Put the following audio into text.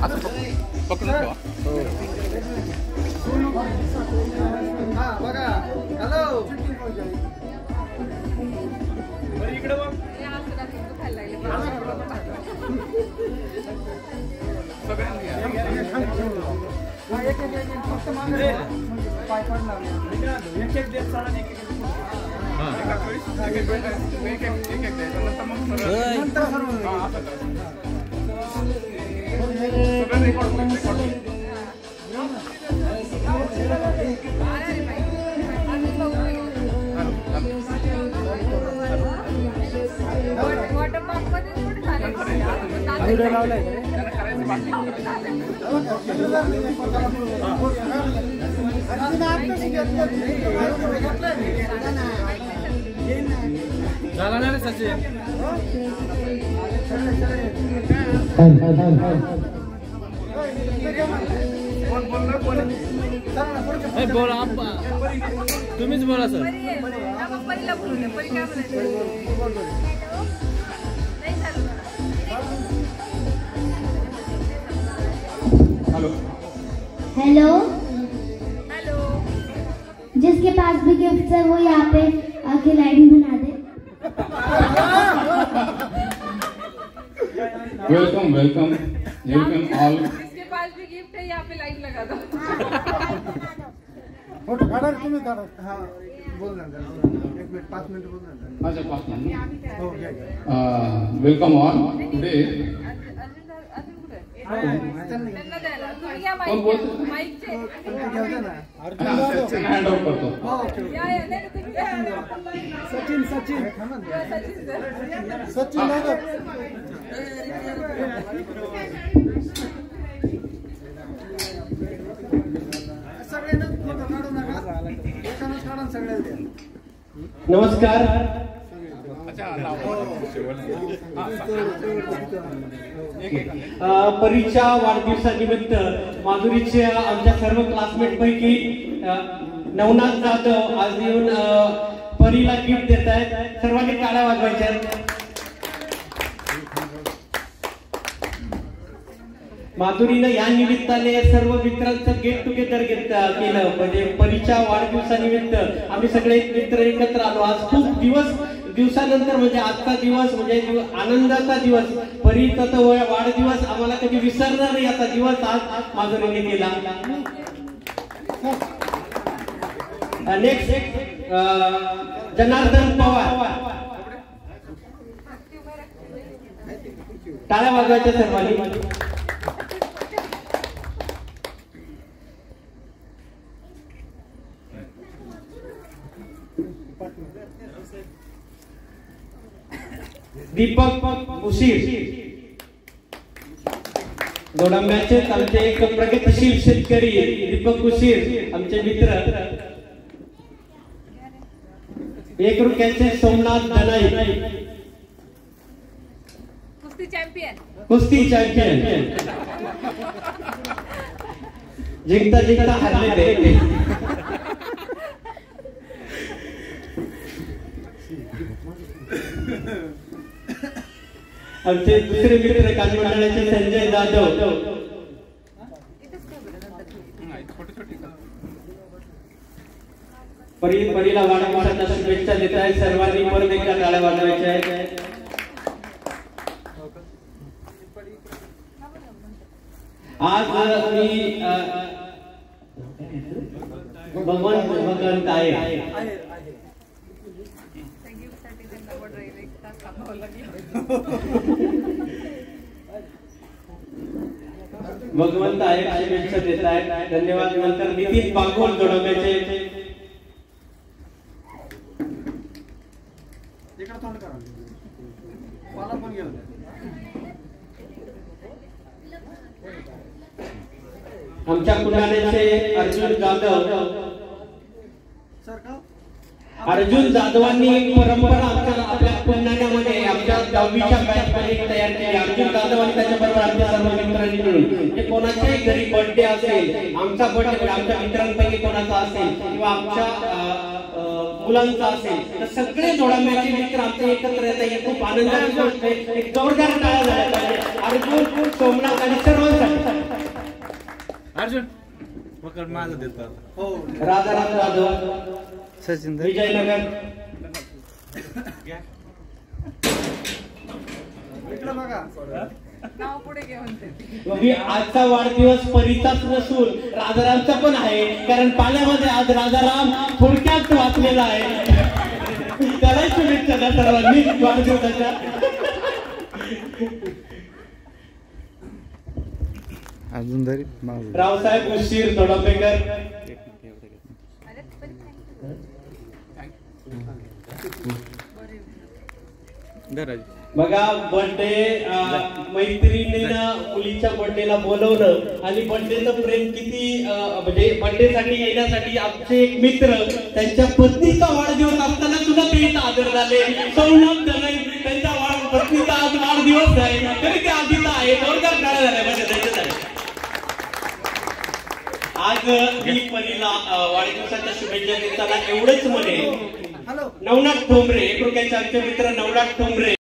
आता पकडून ठेवा. बघा. हॅलो इकडे बघ. झाला ना रे सचिन. बोला तुम्हीच बोला सर. Hello hello. जिसके पास भी गिफ्ट है वो यहाँ पे आके लाइन बना दे. Welcome welcome welcome all. जिसके पास भी गिफ्ट है यहाँ पे लाइन लगा दो. फोटो काढा तुम्ही काढा. हाँ बोल ना 1 मिनिट 5 मिनिट बोल ना. अच्छा 5 मिनिट. हो गया. Welcome all today. कौन बोलतो? हँड ऑफ करतो. सचिन सचिन सचिन नमस्कार. परीच्या वाढदिवसानिमित्त माधुरीच्या आमच्या सर्व क्लासमेट पैकी नवनाथ जाधव आज येऊन परीला गिफ्ट देत आहेत. सर्वांनी टाळ्या वाजवायच्या. माधुरीनं या निमित्ताने सर्व मित्रांचं गेट टुगेदर केलं. म्हणजे परीच्या वाढदिवसानिमित्त आम्ही सगळे मित्र एकत्र आलो. आज खूप दिवसानंतर म्हणजे आजचा दिवस म्हणजे आनंदाचा दिवस. परीचा तर वाढदिवस आम्हाला कधी विसरणार नाही असा दिवस आज माधुरीने केला. नेक्स्ट जनार्दन पवार. टाळ्या वाजवायच्या सर्वांनी. दीपक उशीर. दोडांब्याचे आमचे एक प्रगतशील शेतकरी दीपक उशीर आमचे मित्र. 1 रुपयाचे सोमनाथ दनाई. कुस्ती चॅम्पियन. कुस्ती चॅम्पियन. जिंकता जिंकता हरले ते. आमचे दुसरे मित्र कांदी मंडळाचे संजय जाधव. परीला वाढदिवसाच्या शुभेच्छा देत आहे. सर्वांनी परत एकदा टाळ्या वाजवायच्या आहेत. आज मी भगवंत आहे. भगवंत आहे शुभेच्छा देत आहेत. धन्यवाद. नंतर नितीन बागोल जोडव्याचे. आमच्या पुण्याचे अर्जुन जाधव. अर्जुन जाधवांनी एक परंपरा आपल्या पुण्यामध्ये आमच्या 10वीच्या बॅचमध्ये तयार केली. अर्जुन जाधव आणि त्याच्याबरोबर आमच्या सर्व मित्रांनी मिळून कोणाच्याही घरी बर्थडे असेल, आमचा बर्थडे आमच्या मित्रांपैकी कोणाचा असेल किंवा आमच्या मुलांचा असेल तर सगळे जोडांब्याचे मित्र आमचे एकत्र येत आहे. खूप आनंदाची गोष्ट आहे. एक जोरदार टाळ्या झाल्या पाहिजे अर्जुन, सोमनाथ आणि सर्वांसाठी. अर्जुन पकड माझं देतो. हो राजाराम जाधव, सचिन विजयनगर. इकडं बघा. नाव पुढे घेऊन ते. म्हणजे आजचा वाढदिवस परीचाच नसून राजारामचा पण आहे, कारण पाण्यामध्ये आज राजाराम थोडक्यात वाचलेला आहे. त्यालाही शुभेच्छा द्या सर्वांनी वाढदिवसाच्या. अजून तरी रावसाहेब उशीर जोडांबेकर. बघा बर्थडे मैत्रिणीनं मुलीच्या बर्थडेला बोलवलं आणि बर्थडेचं प्रेम किती म्हणजे बर्थडे साठी येण्यासाठी आमचे एक मित्र त्यांच्या पत्नीचा वाढदिवस असताना सुद्धा ते इथं हजर झाले. सोमनाथ दलई त्यांच्या पत्नीचा आज वाढदिवस आहे तरी ते आधीचा आहे. जोरदार टाळ्या झाल्या म्हणजे त्याच्यासाठी. आज मी परीला वाढदिवसाच्या शुभेच्छा देताना एवढंच म्हणेन, हॅलो नवनाथ ठोंबरे एक रुपयाचे आमचे मित्र नवनाथ ठोंबरे